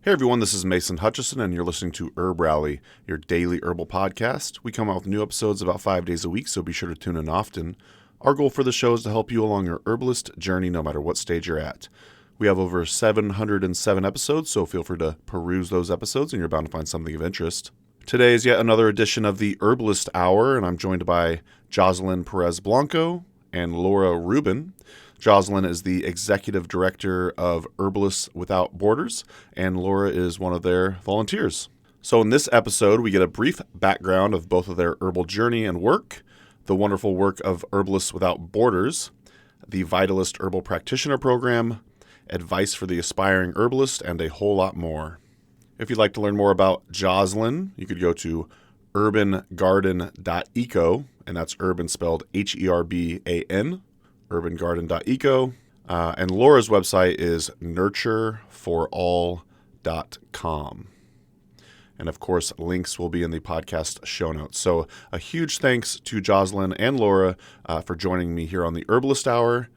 Hey everyone, this is Mason Hutchison, and you're listening to Herb Rally, your daily herbal podcast. We come out with new episodes about 5 days a week, so be sure to tune in often. Our goal for the show is to help you along your herbalist journey, no matter what stage you're at. We have over 707 episodes, so feel free to peruse those episodes, and you're bound to find something of interest. Today is yet another edition of the Herbalist Hour, and I'm joined by Jocelyn Perez-Blanco and Laura Rubin. Jocelyn is the Executive Director of Herbalists Without Borders, and Laura is one of their volunteers. So in this episode, we get a brief background of both of their herbal journey and work, the wonderful work of Herbalists Without Borders, the Vitalist Herbal Practitioner Program, advice for the aspiring herbalist, and a whole lot more. If you'd like to learn more about Jocelyn, you could go to HerbGarden.eco, and that's Urban spelled Herban, HerbGarden.eco. And Laura's website is nurtureforall.com. And of course, links will be in the podcast show notes. So a huge thanks to Jocelyn and Laura for joining me here on the Herbalist Hour.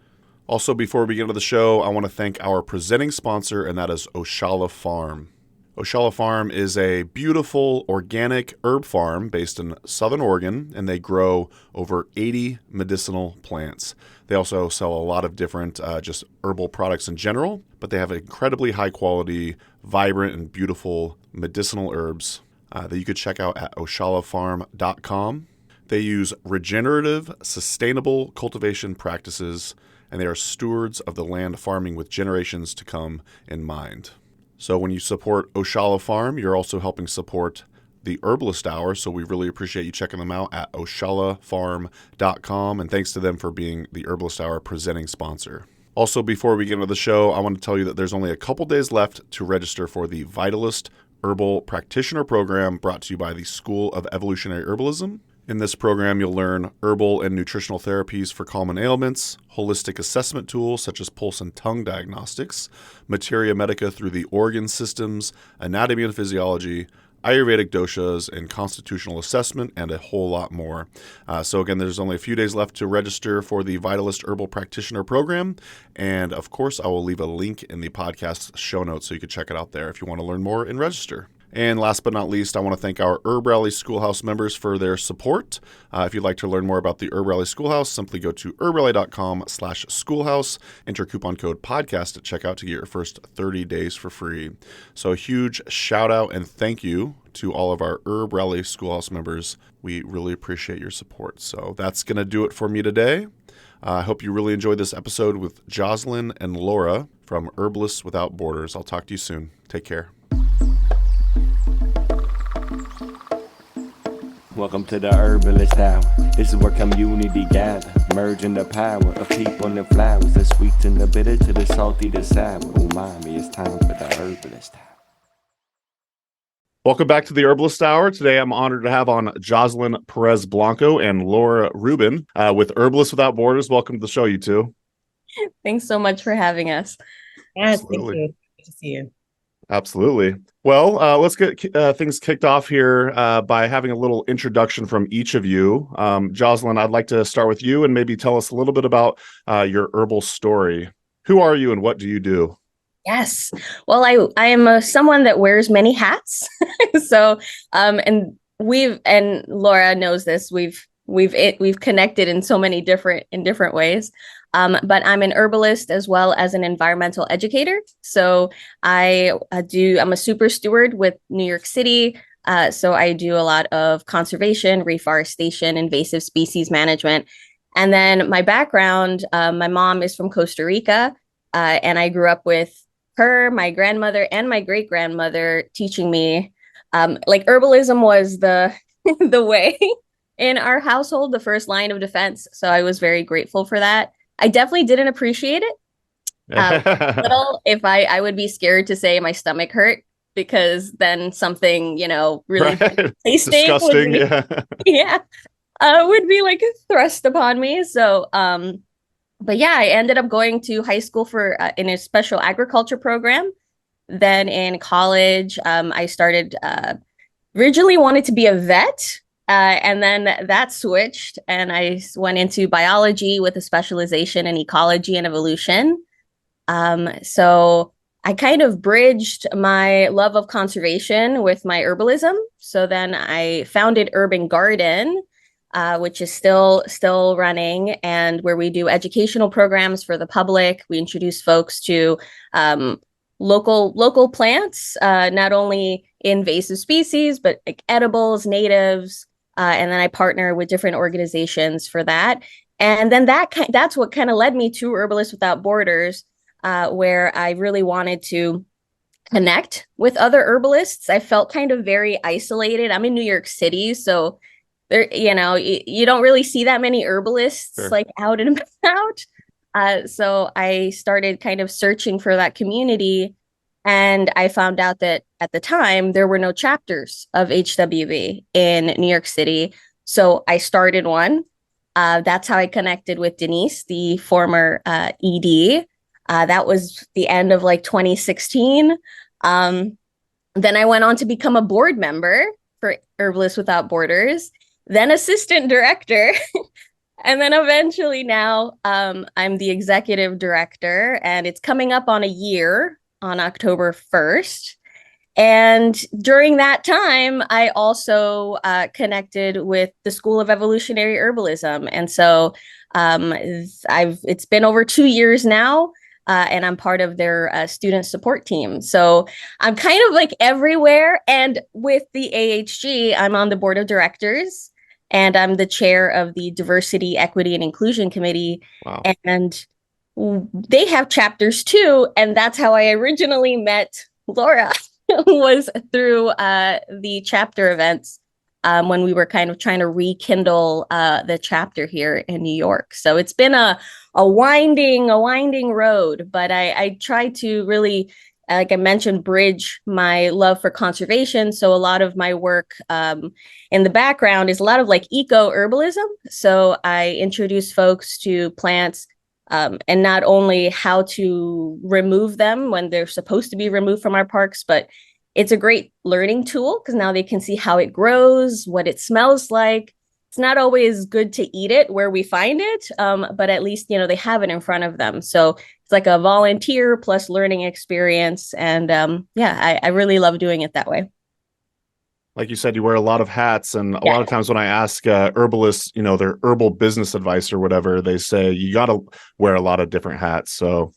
Also, before we get into the show, I want to thank our presenting sponsor, and that is Oshala Farm. Oshala Farm is a beautiful organic herb farm based in Southern Oregon, and they grow over 80 medicinal plants. They also sell a lot of different just herbal products in general, but they have incredibly high quality, vibrant, and beautiful medicinal herbs that you could check out at oshalafarm.com. They use regenerative, sustainable cultivation practices, and they are stewards of the land farming with generations to come in mind. So when you support Oshala Farm, you're also helping support the Herbalist Hour, so we really appreciate you checking them out at oshalafarm.com, and thanks to them for being the Herbalist Hour presenting sponsor. Also, before we get into the show, I want to tell you that there's only a couple days left to register for the Vitalist Herbal Practitioner Program brought to you by the School of Evolutionary Herbalism. In this program, you'll learn herbal and nutritional therapies for common ailments, holistic assessment tools such as pulse and tongue diagnostics, materia medica through the organ systems, anatomy and physiology, Ayurvedic doshas, and constitutional assessment, and a whole lot more. So again, there's only a few days left to register for the Vitalist Herbal Practitioner Program. And of course, I will leave a link in the podcast show notes so you can check it out there if you want to learn more and register. And last but not least, I want to thank our Herb Rally Schoolhouse members for their support. If you'd like to learn more about the Herb Rally Schoolhouse, simply go to herbrally.com/schoolhouse, enter coupon code podcast at checkout to get your first 30 days for free. So a huge shout out and thank you to all of our Herb Rally Schoolhouse members. We really appreciate your support. So that's going to do it for me today. I hope you really enjoyed this episode with Jocelyn and Laura from Herbalists Without Borders. I'll talk to you soon. Take care. Welcome to the Herbalist Hour. This is where community gather, merging the power of people and flowers, the sweet and the bitter to the salty, the sour. Umami, it's time for the Herbalist Hour. Welcome back to the Herbalist Hour. Today I'm honored to have on Jocelyn Perez-Blanco and Laura Rubin with Herbalists Without Borders. Welcome to the show, you two. Thanks so much for having us. Yes, thank you. Good to see you. Absolutely. Well, let's get things kicked off here by having a little introduction from each of you. Jocelyn, I'd like to start with you and maybe tell us a little bit about your herbal story. Who are you and what do you do? Yes. Well, I am someone that wears many hats. So, and Laura knows this. We've connected in so many different ways. But I'm an herbalist as well as an environmental educator. So I'm a super steward with New York City. So I do a lot of conservation, reforestation, invasive species management. And then my background, my mom is from Costa Rica, and I grew up with her, my grandmother, and my great-grandmother teaching me, herbalism was the the way in our household, the first line of defense. So I was very grateful for that. I definitely didn't appreciate it. If I would be scared to say my stomach hurt because then something, really tasting disgusting. would be like thrust upon me. So, but yeah, I ended up going to high school for in a special agriculture program. Then in college, I started originally wanted to be a vet. And then that switched and I went into biology with a specialization in ecology and evolution. So I kind of bridged my love of conservation with my herbalism. So then I founded Urban Garden, which is still running, and where we do educational programs for the public. We introduce folks to local plants, not only invasive species, but like edibles, natives, and then I partner with different organizations for that. And then that's what kind of led me to Herbalists Without Borders, where I really wanted to connect with other herbalists. I felt kind of very isolated. I'm in New York City, so there, you don't really see that many herbalists Sure. like out and about. So I started kind of searching for that community, and I found out that at the time there were no chapters of HWB in New York City. So I started one. That's how I connected with Denise, the former ED. That was the end of like 2016. Then I went on to become a board member for Herbalists Without Borders, then assistant director. And then eventually now I'm the executive director, and it's coming up on a year on October 1st. And during that time, I also connected with the School of Evolutionary Herbalism. And so it's been over 2 years now, and I'm part of their student support team. So I'm kind of like everywhere. And with the AHG, I'm on the board of directors, and I'm the chair of the Diversity, Equity, and Inclusion Committee. Wow. And they have chapters too. And that's how I originally met Laura, was through the chapter events when we were kind of trying to rekindle the chapter here in New York. So it's been a winding road, but I try to really, like I mentioned, bridge my love for conservation. So a lot of my work in the background is a lot of like eco herbalism. So I introduce folks to plants, and not only how to remove them when they're supposed to be removed from our parks, but it's a great learning tool because now they can see how it grows, what it smells like. It's not always good to eat it where we find it, but at least, they have it in front of them. So it's like a volunteer plus learning experience. And I really love doing it that way. Like you said, you wear a lot of hats, and a lot of times when I ask herbalists, their herbal business advice or whatever, they say you got to wear a lot of different hats. So,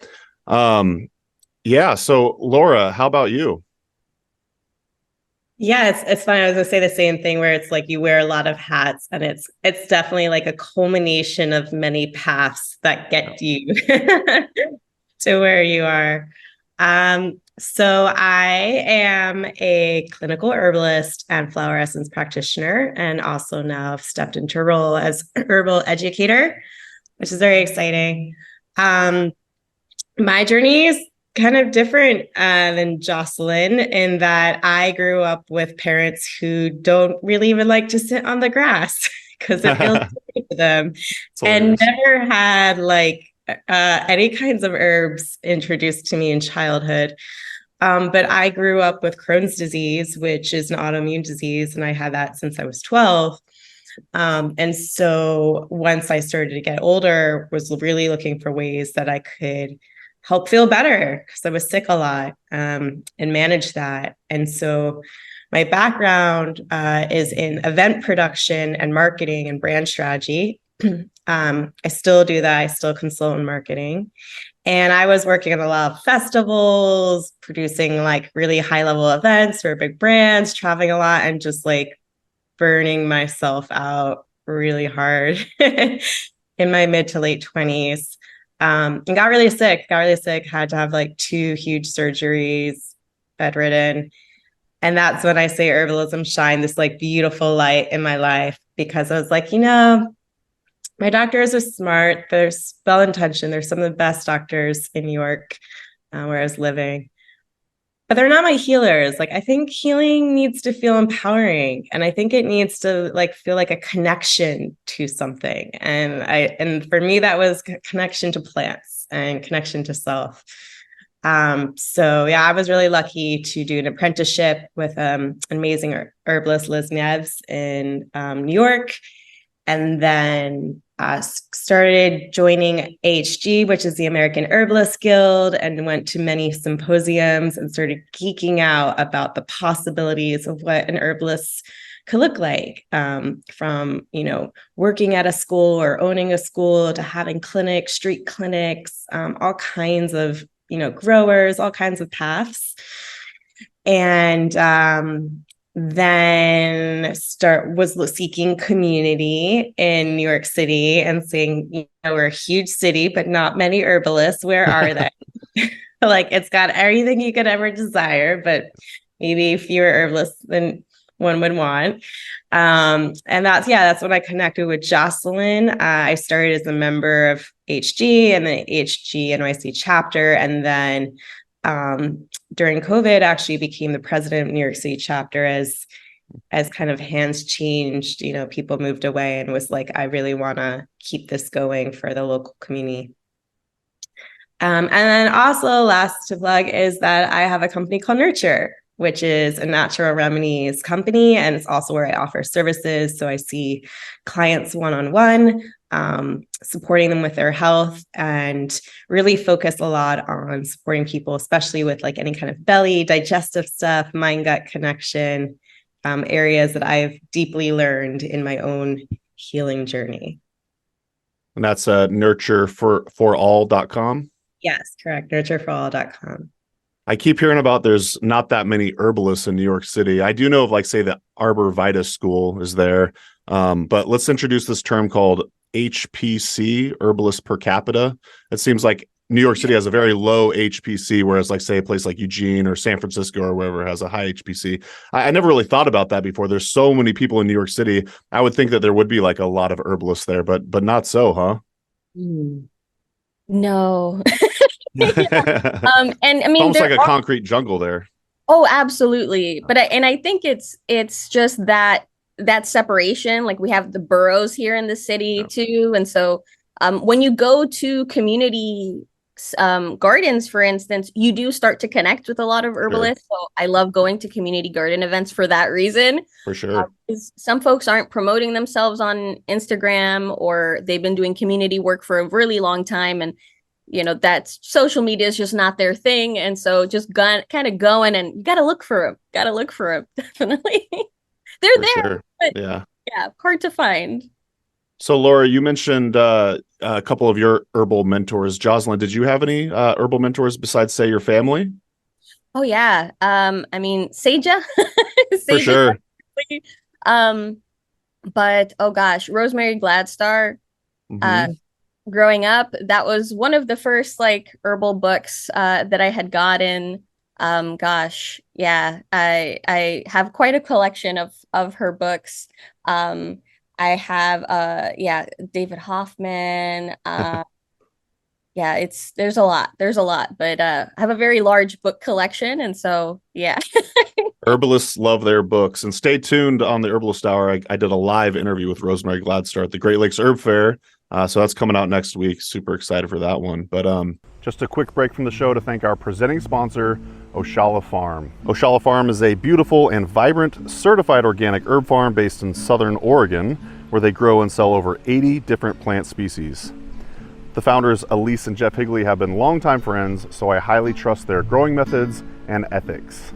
So Laura, how about you? Yeah, it's funny. I was gonna say the same thing, where it's like you wear a lot of hats, and it's definitely like a culmination of many paths that get you to where you are. So I am a clinical herbalist and flower essence practitioner, and also now I've stepped into a role as herbal educator, which is very exciting. My journey is kind of different than Jocelyn, in that I grew up with parents who don't really even like to sit on the grass because it feels good to them, and never had like any kinds of herbs introduced to me in childhood. But I grew up with Crohn's disease, which is an autoimmune disease, and I had that since I was 12. And so once I started to get older, was really looking for ways that I could help feel better because I was sick a lot, and manage that. And so my background is in event production and marketing and brand strategy. I still do that. I still consult in marketing. And I was working on a lot of festivals, producing like really high level events for big brands, traveling a lot, and just like burning myself out really hard in my mid to late 20s. And got really sick, had to have like 2 huge surgeries, bedridden. And that's when I say herbalism shined this like beautiful light in my life, because I was like, my doctors are smart. They're well-intentioned. They're some of the best doctors in New York, where I was living. But they're not my healers. Like, I think healing needs to feel empowering. And I think it needs to like feel like a connection to something. And for me, that was connection to plants and connection to self. So yeah, I was really lucky to do an apprenticeship with an amazing herbalist, Liz Neves, in New York. And then started joining AHG, which is the American Herbalist Guild, and went to many symposiums and started geeking out about the possibilities of what an herbalist could look like, from, working at a school or owning a school to having clinics, street clinics, all kinds of, growers, all kinds of paths. And then was seeking community in New York City and saying, we're a huge city, but not many herbalists. Where are they? Like, it's got everything you could ever desire, but maybe fewer herbalists than one would want. And that's when I connected with Jocelyn. I started as a member of HG and the HG NYC chapter. And then during COVID, actually became the president of New York City chapter as kind of hands changed, people moved away, and was like, I really want to keep this going for the local community. And then also last to plug is that I have a company called Nurture, which is a natural remedies company. And it's also where I offer services. So I see clients one-on-one, supporting them with their health, and really focus a lot on supporting people, especially with like any kind of belly, digestive stuff, mind-gut connection, areas that I've deeply learned in my own healing journey. And that's nurtureforall.com. Yes, correct. Nurtureforall.com. I keep hearing about there's not that many herbalists in New York City. I do know of, like, say, the Arbor Vitus School is there. But let's introduce this term called HPC, herbalist per capita. It seems like New York City has a very low HPC, whereas, like, say, a place like Eugene or San Francisco or wherever has a high HPC. I never really thought about that before. There's so many people in New York City. I would think that there would be like a lot of herbalists there, but not so, huh? No. Yeah. And I mean, almost like a concrete jungle there. Oh, absolutely. But I think it's just that separation. Like, we have the boroughs here in the city too, and so when you go to community gardens, for instance, you do start to connect with a lot of herbalists. Sure. So I love going to community garden events for that reason. For sure. Some folks aren't promoting themselves on Instagram, or they've been doing community work for a really long time, and that's social media is just not their thing. And so just kind of going, and you got to look for them. Definitely. They're for there. Sure. But yeah, hard to find. So Laura, you mentioned a couple of your herbal mentors. Jocelyn, did you have any herbal mentors besides, say, your family? Oh yeah. I mean, Seja. For sure. But oh gosh, Rosemary Gladstar. Growing up, that was one of the first like herbal books that I had gotten. I have quite a collection of her books. I have David Hoffman. There's a lot, but I have a very large book collection, and so Herbalists love their books. And stay tuned on the Herbalist Hour. I did a live interview with Rosemary Gladstar at the Great Lakes Herb Fair. So that's coming out next week. Super excited for that one. But just a quick break from the show to thank our presenting sponsor, Oshala Farm. Oshala Farm is a beautiful and vibrant certified organic herb farm based in Southern Oregon, where they grow and sell over 80 different plant species. The founders, Elise and Jeff Higley, have been longtime friends, so I highly trust their growing methods and ethics.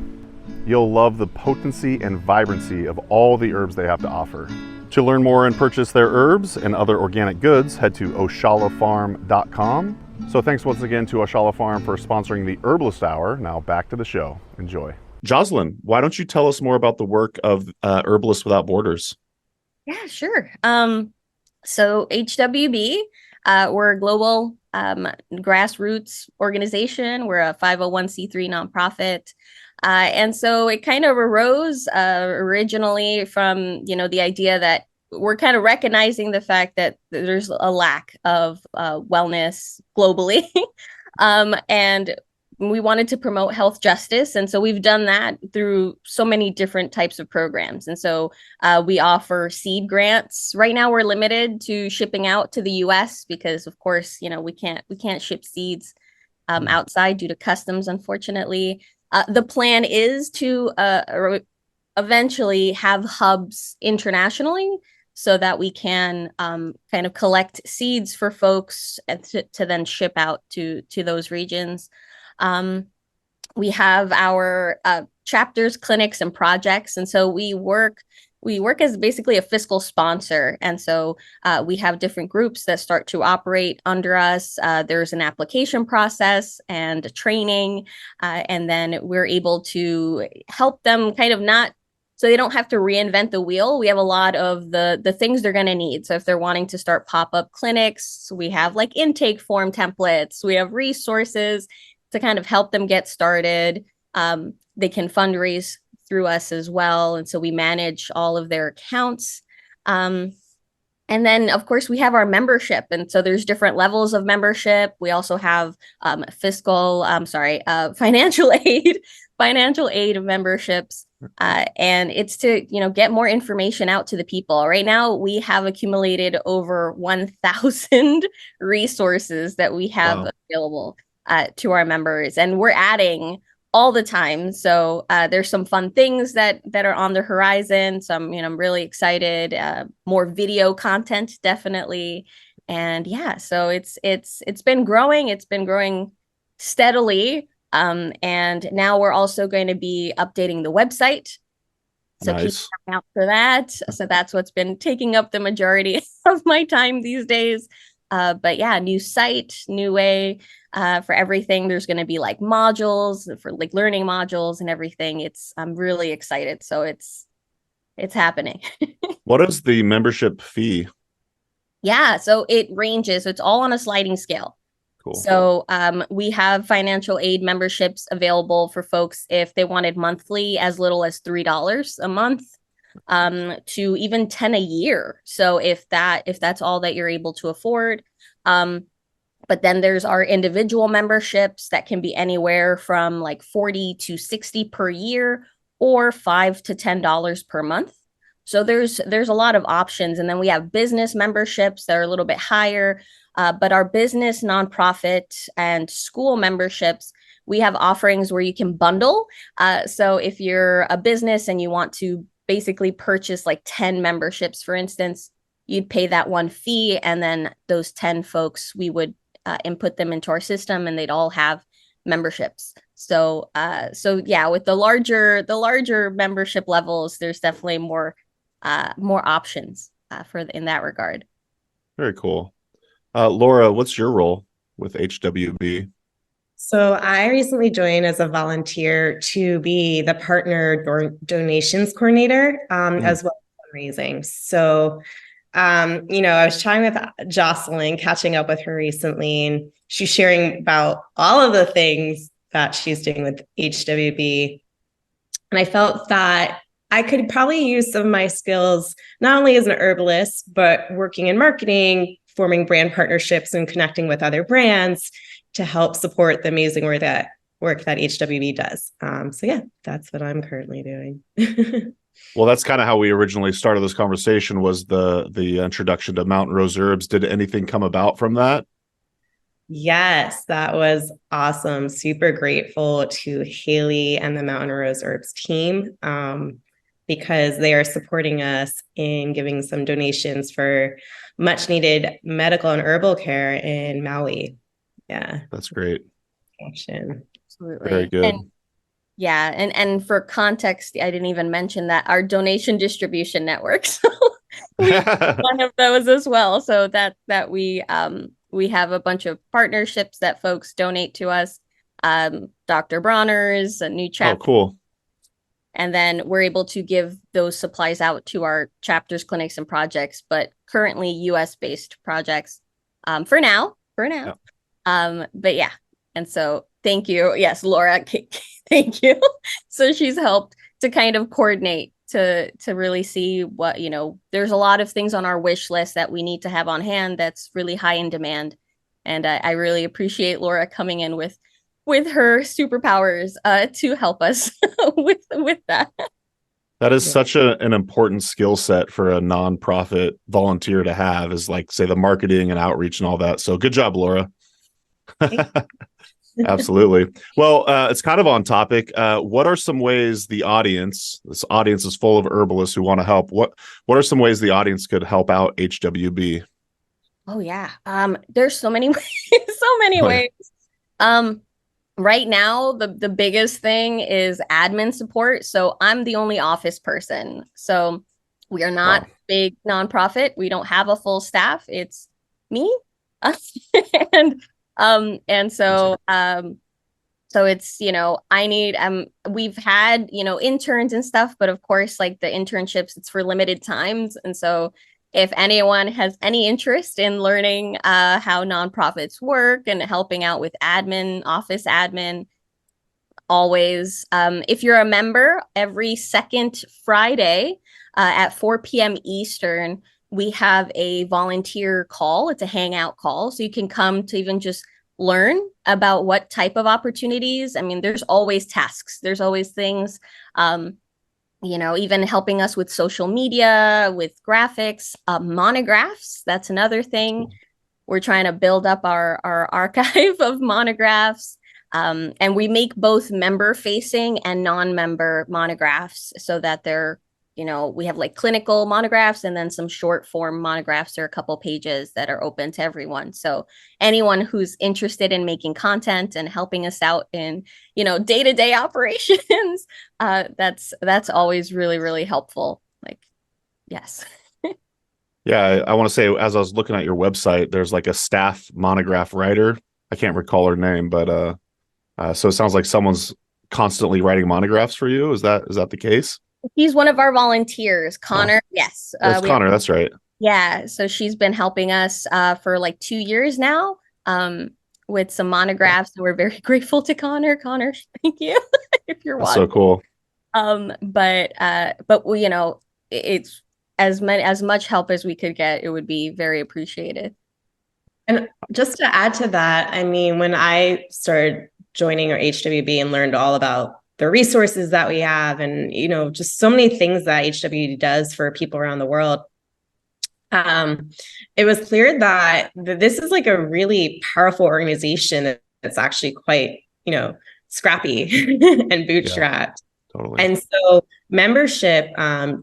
You'll love the potency and vibrancy of all the herbs they have to offer. To learn more and purchase their herbs and other organic goods, head to oshalafarm.com. So thanks once again to Oshala Farm for sponsoring the Herbalist Hour. Now back to the show. Enjoy. Jocelyn, why don't you tell us more about the work of Herbalists Without Borders? Yeah, sure. So HWB, we're a global grassroots organization. We're a 501c3 nonprofit. And so it kind of arose originally from, the idea that we're kind of recognizing the fact that there's a lack of wellness globally. And we wanted to promote health justice. And so we've done that through so many different types of programs. And so we offer seed grants. Right now, we're limited to shipping out to the US because, of course, we can't ship seeds outside due to customs, unfortunately. The plan is to eventually have hubs internationally. so that we can kind of collect seeds for folks to then ship out to those regions. We have our chapters, clinics, and projects. And so we work as basically a fiscal sponsor. And so we have different groups that start to operate under us. There's an application process and training. And then we're able to help them kind of not, so they don't have to reinvent the wheel. We have a lot of the things they're going to need. So if they're wanting to start pop-up clinics, we have like intake form templates. We have resources to kind of help them get started. They can fundraise through us as well. And so we manage all of their accounts. And then, of course, we have our membership. And so there's different levels of membership. We also have financial aid memberships. And it's to, get more information out to the people. Right now, we have accumulated over 1,000 resources that we have available to our members, and we're adding all the time. So there's some fun things that are on the horizon. So I'm really excited. More video content, definitely. And yeah, so it's been growing. It's been growing steadily. And now we're also going to be updating the website. So nice. Keep an eye out for that. So that's what's been taking up the majority of my time these days. But yeah, new site, new way for everything. There's going to be like modules for like learning modules and everything. I'm really excited. So it's happening. What is the membership fee? Yeah, so it ranges. So it's all on a sliding scale. Cool. So we have financial aid memberships available for folks if they wanted monthly, as little as $3 a month. To even 10 a year. So if that's all that you're able to afford. But then there's our individual memberships that can be anywhere from like 40 to 60 per year, or $5 to $10 per month. So there's a lot of options. And then we have business memberships that are a little bit higher. But our business, nonprofit, and school memberships, we have offerings where you can bundle. So if you're a business and you want to basically purchase like 10 memberships, for instance, you'd pay that one fee, and then those 10 folks, we would input them into our system, and they'd all have memberships. So yeah, with the larger membership levels, there's definitely more options in that regard. Very cool. Laura, what's your role with HWB? So I recently joined as a volunteer to be the partner donations coordinator, as well as fundraising. So, I was chatting with Jocelyn, catching up with her recently, and she's sharing about all of the things that she's doing with HWB. And I felt that I could probably use some of my skills, not only as an herbalist, but working in marketing, forming brand partnerships, and connecting with other brands to help support the amazing work that HWB does. So yeah, that's what I'm currently doing. Well, that's kind of how we originally started this conversation, was the introduction to Mountain Rose Herbs. Did anything come about from that? Yes, that was awesome. Super grateful to Haley and the Mountain Rose Herbs team, because they are supporting us in giving some donations for much needed medical and herbal care in Maui. Yeah. That's great. Absolutely. Very good. And for context, I didn't even mention that our donation distribution network. So we have one of those as well. So that we have a bunch of partnerships that folks donate to us. Dr. Bronner's, a new chapter. Oh, cool. And then we're able to give those supplies out to our chapters, clinics, and projects, but currently US-based projects for now. Yeah. But yeah. And so thank you. Yes, Laura, thank you. So she's helped to kind of coordinate to really see what, there's a lot of things on our wish list that we need to have on hand that's really high in demand. And I really appreciate Laura coming in with her superpowers to help us with that. That is such an important skill set for a nonprofit volunteer to have, is like, say, the marketing and outreach and all that. So good job, Laura. Absolutely. Well, it's kind of on topic. What are some ways this audience is full of herbalists who want to help? What are some ways the audience could help out HWB? Oh yeah. There's so many ways, so many Oh, yeah. ways. Um, right now, the biggest thing is admin support. So I'm the only office person. So we are not Wow. big nonprofit. We don't have a full staff. It's me. and so it's, I need we've had, interns and stuff, but of course, like the internships, it's for limited times. And so if anyone has any interest in learning how nonprofits work and helping out with office admin, always. If you're a member, every second Friday at 4 p.m. Eastern, we have a volunteer call. It's a hangout call. So you can come to even just learn about what type of opportunities. I mean, there's always tasks, there's always things, even helping us with social media, with graphics, monographs. That's another thing. We're trying to build up our archive of monographs. And we make both member facing and non-member monographs so that they're, we have like clinical monographs and then some short form monographs. There are a couple pages that are open to everyone. So anyone who's interested in making content and helping us out in, day-to-day operations, that's always really, really helpful. Like, yes. Yeah, I want to say, as I was looking at your website, there's like a staff monograph writer. I can't recall her name, but so it sounds like someone's constantly writing monographs for you. Is that the case? He's one of our volunteers, Connor. Yes. That's Connor. That's right. Yeah. So she's been helping us for like 2 years now with some monographs. And we're very grateful to Connor. Connor, thank you if you're That's watching. so cool. But we, it's as much help as we could get, it would be very appreciated. And just to add to that, I mean, when I started joining our HWB and learned all about the resources that we have and, just so many things that HWB does for people around the world, it was clear that this is like a really powerful organization that's actually quite, scrappy and bootstrapped. Yeah, totally. And so membership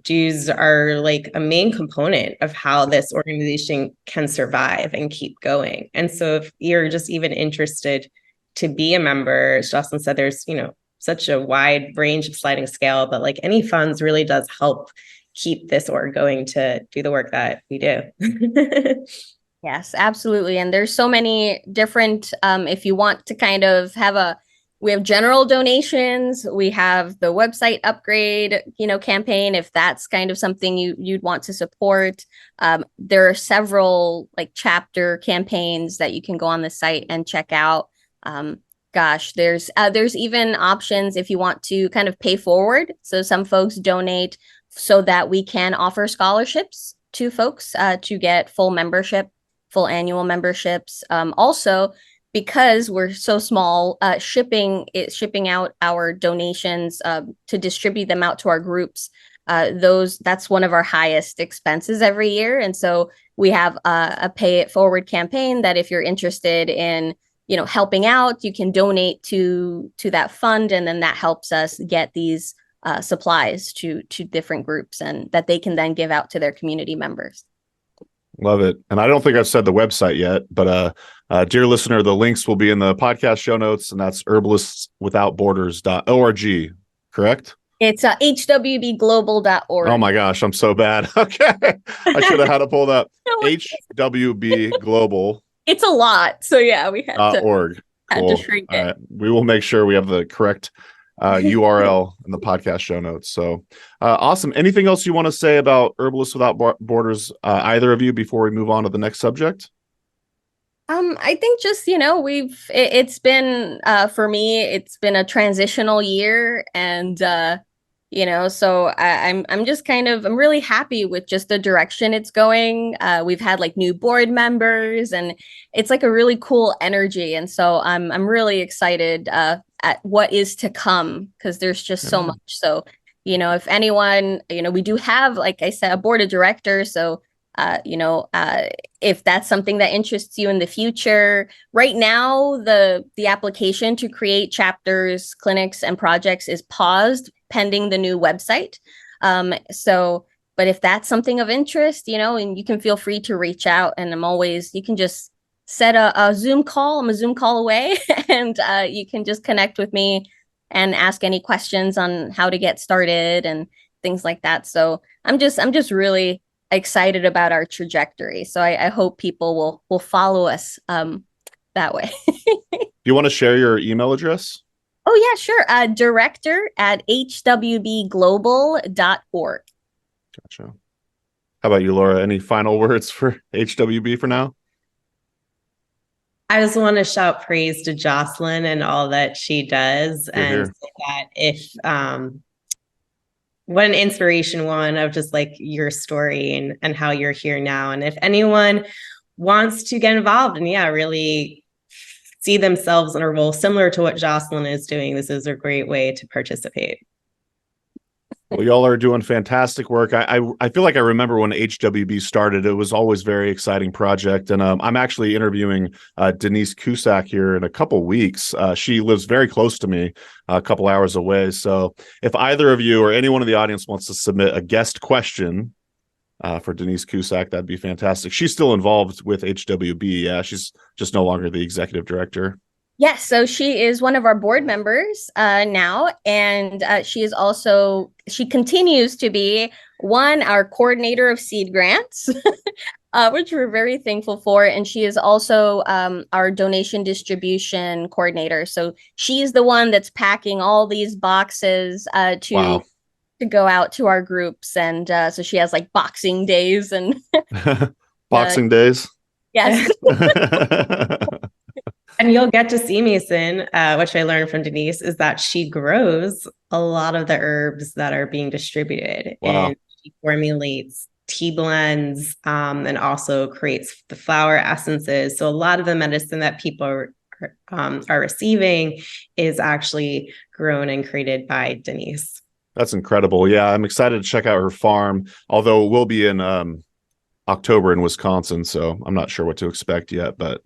dues are like a main component of how this organization can survive and keep going. And so if you're just even interested to be a member, as Jocelyn said, there's, such a wide range of sliding scale, but like any funds really does help keep this org going to do the work that we do. Yes, absolutely. And there's so many different, if you want to kind of we have general donations, we have the website upgrade, campaign, if that's kind of something you'd want to support. There are several like chapter campaigns that you can go on the site and check out. There's even options if you want to kind of pay forward. So some folks donate so that we can offer scholarships to folks to get full annual memberships. Also, because we're so small, shipping out our donations to distribute them out to our groups. That's one of our highest expenses every year. And so we have a pay it forward campaign that if you're interested in, helping out, you can donate to that fund. And then that helps us get these supplies to different groups and that they can then give out to their community members. Love it. And I don't think I've said the website yet, but dear listener, the links will be in the podcast show notes, and that's herbalistwithoutborders.org, correct? It's hwbglobal.org. Oh my gosh, I'm so bad. Okay. I should have had it pulled up. HWB Global. It's a lot. So yeah, we had to org. Cool. Had to shrink it. Right. We will make sure we have the correct URL in the podcast show notes. So awesome. Anything else you want to say about Herbalists Without Borders, either of you, before we move on to the next subject? I think just, it's been, for me, it's been a transitional year and, so I'm just I'm really happy with just the direction it's going. We've had like new board members and it's like a really cool energy. And so I'm really excited, at what is to come because there's just so much. So, if anyone, we do have, like I said, a board of directors. So if that's something that interests you in the future. Right now, the application to create chapters, clinics, and projects is paused pending the new website. But if that's something of interest, and you can feel free to reach out, and you can just set a Zoom call. I'm a Zoom call away, and you can just connect with me and ask any questions on how to get started and things like that. So I'm just really excited about our trajectory. So I hope people will follow us that way. Do you want to share your email address? Oh, yeah, sure. director@hwbglobal.org. Gotcha. How about you, Laura? Any final words for HWB for now? I just want to shout praise to Jocelyn and all that she does. Hear. And say that if what an inspiration, one of just like your story and how you're here now. And if anyone wants to get involved and really see themselves in a role similar to what Jocelyn is doing, this is a great way to participate. Well, y'all are doing fantastic work. I feel like I remember when HWB started, it was always a very exciting project. And I'm actually interviewing Denise Cusack here in a couple weeks. She lives very close to me, a couple hours away. So if either of you or anyone in the audience wants to submit a guest question for Denise Cusack, that'd be fantastic. She's still involved with HWB. Yeah, she's just no longer the executive director. Yes, so she is one of our board members now, and she continues to be our coordinator of seed grants, which we're very thankful for, and she is also our donation distribution coordinator. So she's the one that's packing all these boxes to go out to our groups, and so she has like boxing days and boxing days. Yes. And you'll get to see, Mason, which I learned from Denise, is that she grows a lot of the herbs that are being distributed. Wow. And she formulates tea blends and also creates the flower essences. So a lot of the medicine that people are receiving is actually grown and created by Denise. That's incredible. Yeah, I'm excited to check out her farm, although we'll be in October in Wisconsin, so I'm not sure what to expect yet, but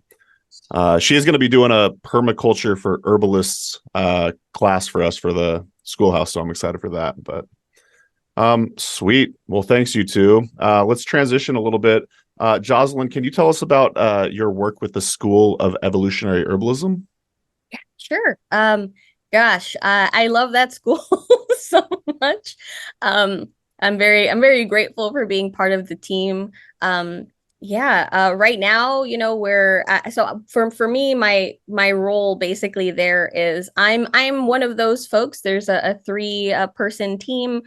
she is going to be doing a permaculture for herbalists class for us for the schoolhouse, so I'm excited for that. But sweet. Well, thanks, you two. Let's transition a little bit. Jocelyn, can you tell us about your work with the School of Evolutionary Herbalism? Yeah, sure. Gosh, I love that school so much. I'm very grateful for being part of the team. Right now, so for me, my role basically there is I'm one of those folks. There's a 3-person team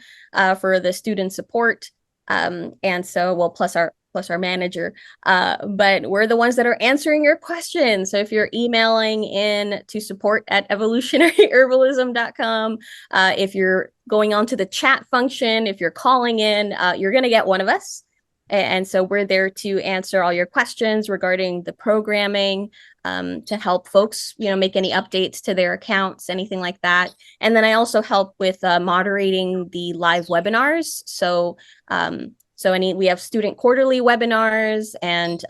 for the student support, and so plus our manager, but we're the ones that are answering your questions. So if you're emailing in to support@evolutionaryherbalism.com, if you're going on to the chat function, if you're calling in, you're going to get one of us. And so we're there to answer all your questions regarding the programming, to help folks, make any updates to their accounts, anything like that. And then I also help with moderating the live webinars. So we have student quarterly webinars and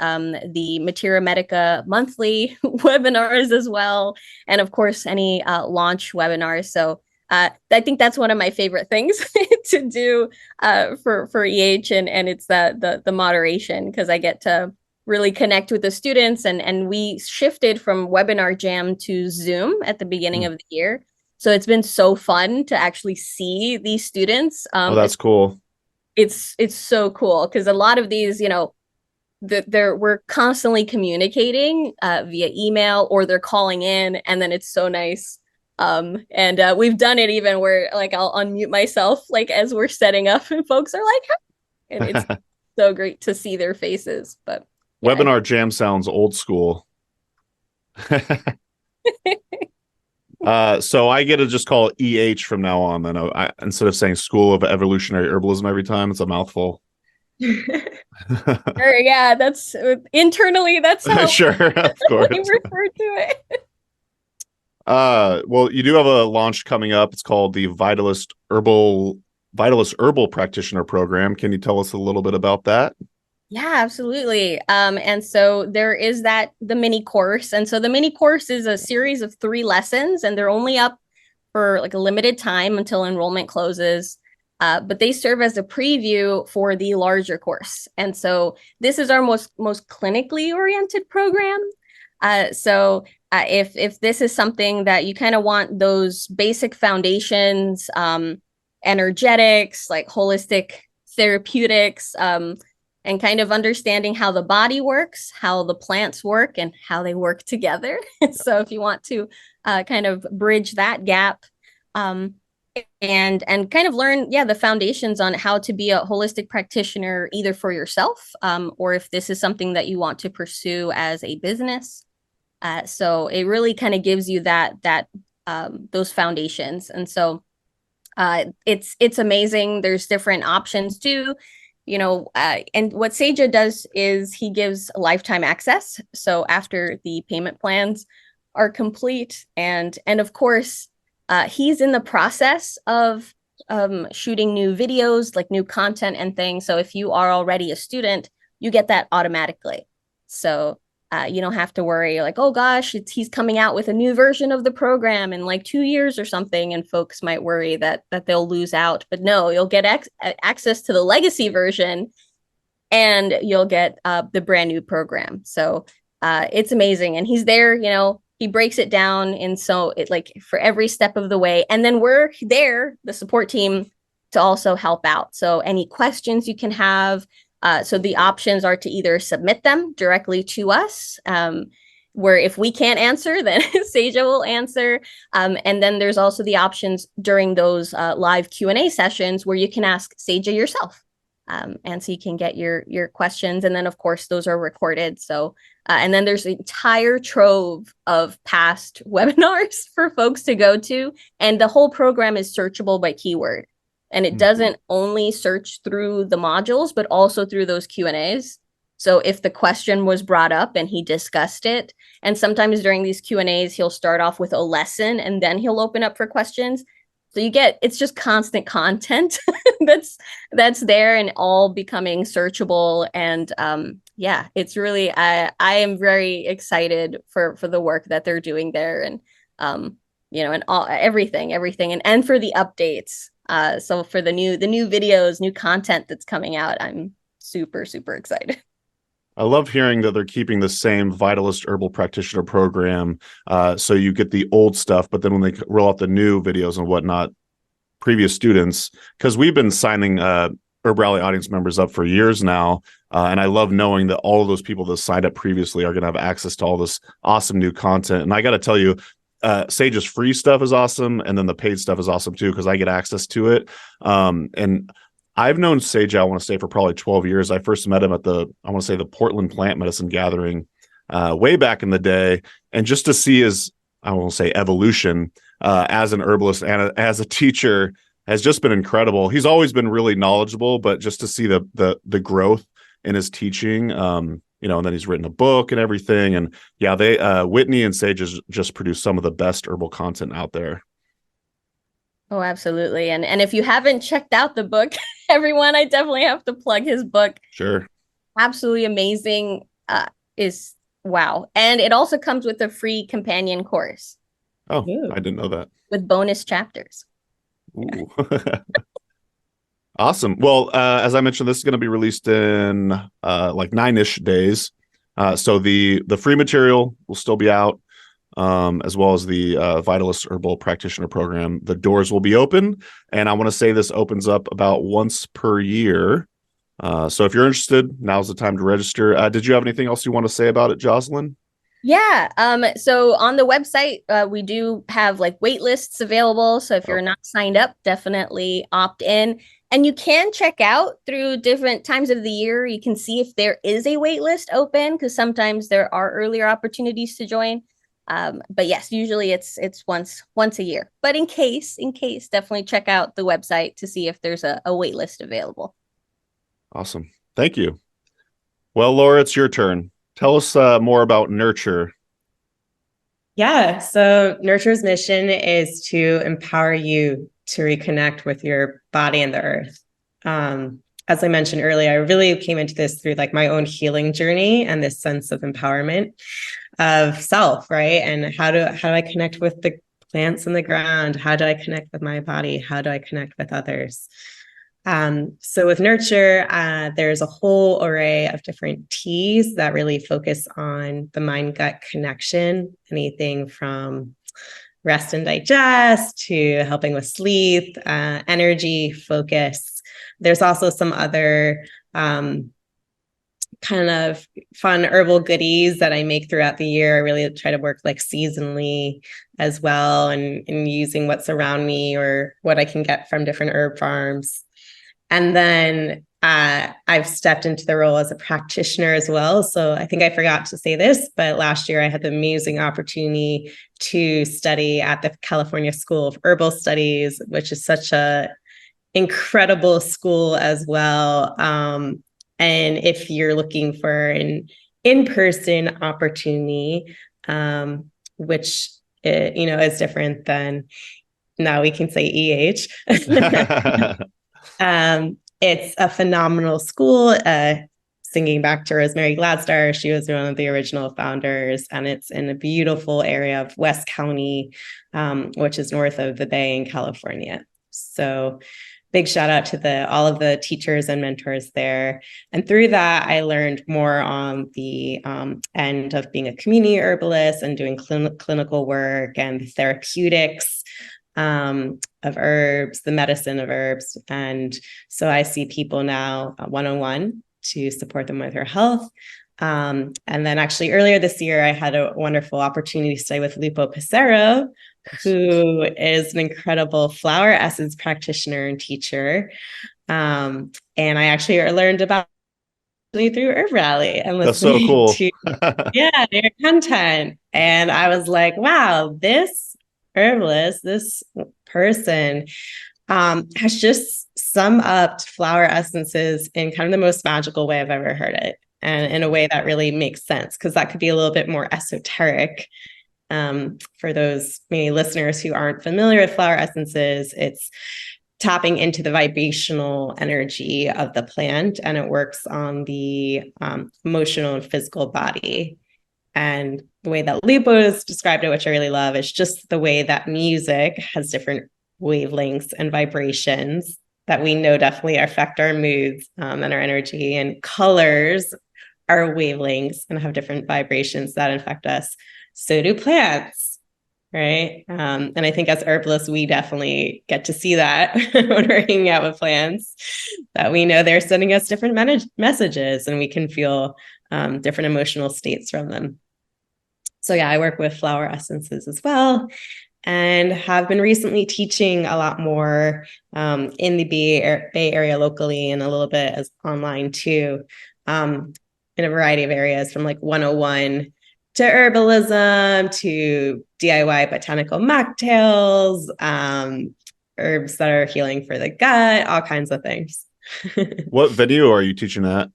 the Materia Medica monthly webinars as well. And of course, any launch webinars. So I think that's one of my favorite things to do for EH, and it's the moderation, because I get to really connect with the students, and we shifted from Webinar Jam to Zoom at the beginning of the year. So it's been so fun to actually see these students. That's cool. It's so cool, because a lot of these, we're constantly communicating via email, or they're calling in, and then it's so nice. And we've done it even where like I'll unmute myself like as we're setting up, and folks are like, and it's so great to see their faces. But yeah. Webinar Jam sounds old school. So I get to just call it EH from now on. Then instead of saying School of Evolutionary Herbalism every time, it's a mouthful. Sure, yeah, that's internally that's how sure, of course. we refer to it. Well, you do have a launch coming up. It's called the Vitalist Herbal Practitioner Program. Can you tell us a little bit about that? Yeah, absolutely. And so there is the mini course. And so the mini course is a series of 3 lessons, and they're only up for like a limited time until enrollment closes. But they serve as a preview for the larger course. And so this is our most clinically oriented program. If this is something that you kind of want, those basic foundations, energetics, like holistic therapeutics, and kind of understanding how the body works, how the plants work, and how they work together. So if you want to kind of bridge that gap, um, and kind of learn, the foundations on how to be a holistic practitioner, either for yourself, or if this is something that you want to pursue as a business. So it really kind of gives you that those foundations. And so it's amazing. There's different options too, and what Seja does is he gives lifetime access. So after the payment plans are complete, and of course, he's in the process of shooting new videos, like new content and things. So if you are already a student, you get that automatically. So you don't have to worry like, oh gosh, he's coming out with a new version of the program in like 2 years or something, and folks might worry that they'll lose out. But no, you'll get access to the legacy version, and you'll get the brand new program. So it's amazing, and he's there. He breaks it down, and so it like for every step of the way, and then we're there, the support team, to also help out. So any questions you can have. So the options are to either submit them directly to us, where if we can't answer, then Seja will answer. And then there's also the options during those live Q&A sessions where you can ask Seja yourself. And so you can get your questions. And then, of course, those are recorded. So, and then there's an entire trove of past webinars for folks to go to. And the whole program is searchable by keyword. And it doesn't only search through the modules, but also through those Q&As. So if the question was brought up and he discussed it, and sometimes during these Q&As, he'll start off with a lesson and then he'll open up for questions. So it's just constant content that's there and all becoming searchable. And it's really, I am very excited for the work that they're doing there, and and everything, and for the updates. So for the new videos, new content that's coming out, I'm super, super excited. I love hearing that they're keeping the same Vitalist Herbal Practitioner Program. So you get the old stuff, but then when they roll out the new videos and whatnot, previous students, because we've been signing Herb Rally audience members up for years now. And I love knowing that all of those people that signed up previously are going to have access to all this awesome new content. And I got to tell you, Sage's free stuff is awesome, and then the paid stuff is awesome too, because I get access to it. And I've known Sage, I want to say, for probably 12 years. I first met him at the Portland Plant Medicine Gathering way back in the day. And just to see his, I won't say evolution as an herbalist and as a teacher has just been incredible. He's always been really knowledgeable, but just to see the growth in his teaching, and then he's written a book and everything. And yeah, Whitney and Sage has just produced some of the best herbal content out there. Oh, absolutely. And if you haven't checked out the book, everyone, I definitely have to plug his book. Sure. Absolutely amazing. Is wow. And it also comes with a free companion course. Oh, I didn't know that. With bonus chapters. Ooh. Awesome. Well, as I mentioned, this is going to be released in like 9-ish days. So the free material will still be out, as well as the Vitalist Herbal Practitioner Program. The doors will be open, and I want to say this opens up about once per year. So if you're interested, now's the time to register. Did you have anything else you want to say about it, Jocelyn? Yeah. So on the website, we do have like wait lists available. So if you're not signed up, definitely opt in. And you can check out through different times of the year. You can see if there is a wait list open, because sometimes there are earlier opportunities to join. But yes, usually it's once a year. But in case, definitely check out the website to see if there's a wait list available. Awesome. Thank you. Well, Laura, it's your turn. Tell us more about Nurture. Yeah, so Nurture's mission is to empower you to reconnect with your body and the earth. as I mentioned earlier, I really came into this through like my own healing journey and this sense of empowerment of self, right? And how do I connect with the plants in the ground? How do I connect with my body? How do I connect with others? So with nurture, there's a whole array of different teas that really focus on the mind-gut connection, anything from rest and digest to helping with sleep, energy, focus. There's also some other kind of fun herbal goodies that I make throughout the year. I really try to work like seasonally as well, and using what's around me or what I can get from different herb farms. And then I've stepped into the role as a practitioner as well. So I think I forgot to say this, but last year I had the amazing opportunity to study at the California School of Herbal Studies, which is such a incredible school as well. And if you're looking for an in-person opportunity, which is different than now we can say EH. It's a phenomenal school. Singing back to Rosemary Gladstar, she was one of the original founders, and it's in a beautiful area of West County, which is north of the Bay in California. So big shout out to all of the teachers and mentors there. And through that, I learned more on the end of being a community herbalist and doing clinical work and the therapeutics of herbs, the medicine of herbs. And so I see people now one-on-one to support them with their health. And then actually earlier this year, I had a wonderful opportunity to stay with Lupo Pissarro, who is an incredible flower essence practitioner and teacher. And I actually learned about through Herb Rally and listening to their content. And I was like, wow, this herbalist, this person has just summed up flower essences in kind of the most magical way I've ever heard it. And in a way that really makes sense, because that could be a little bit more esoteric. For those maybe listeners who aren't familiar with flower essences, it's tapping into the vibrational energy of the plant, and it works on the emotional and physical body. And the way that Lupo has described it, which I really love, is just the way that music has different wavelengths and vibrations that we know definitely affect our moods and our energy, and colors are wavelengths and have different vibrations that affect us. So do plants, right? And I think as herbalists, we definitely get to see that when we're hanging out with plants, that we know they're sending us different messages, and we can feel different emotional states from them. So yeah, I work with flower essences as well, and have been recently teaching a lot more in the Bay Area locally, and a little bit as online too, in a variety of areas, from like 101 to herbalism to DIY botanical mocktails, herbs that are healing for the gut, all kinds of things. What venue are you teaching at?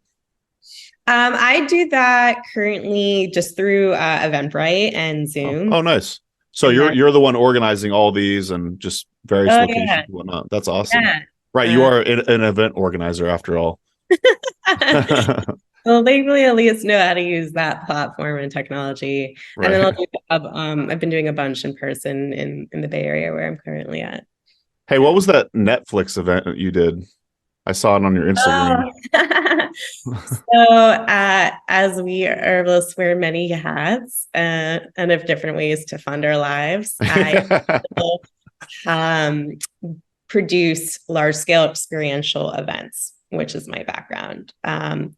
I do that currently just through Eventbrite and Zoom. Oh, nice. So you're the one organizing all these and just various locations and whatnot. That's awesome. Yeah. Right. You are an event organizer after all. Well, thankfully, at least know how to use that platform and technology. Right. And then I'll do I've been doing a bunch in person in the Bay Area where I'm currently at. Hey, what was that Netflix event that you did? I saw it on your Instagram. So as we herbalists wear many hats and have different ways to fund our lives, I produce large-scale experiential events, which is my background.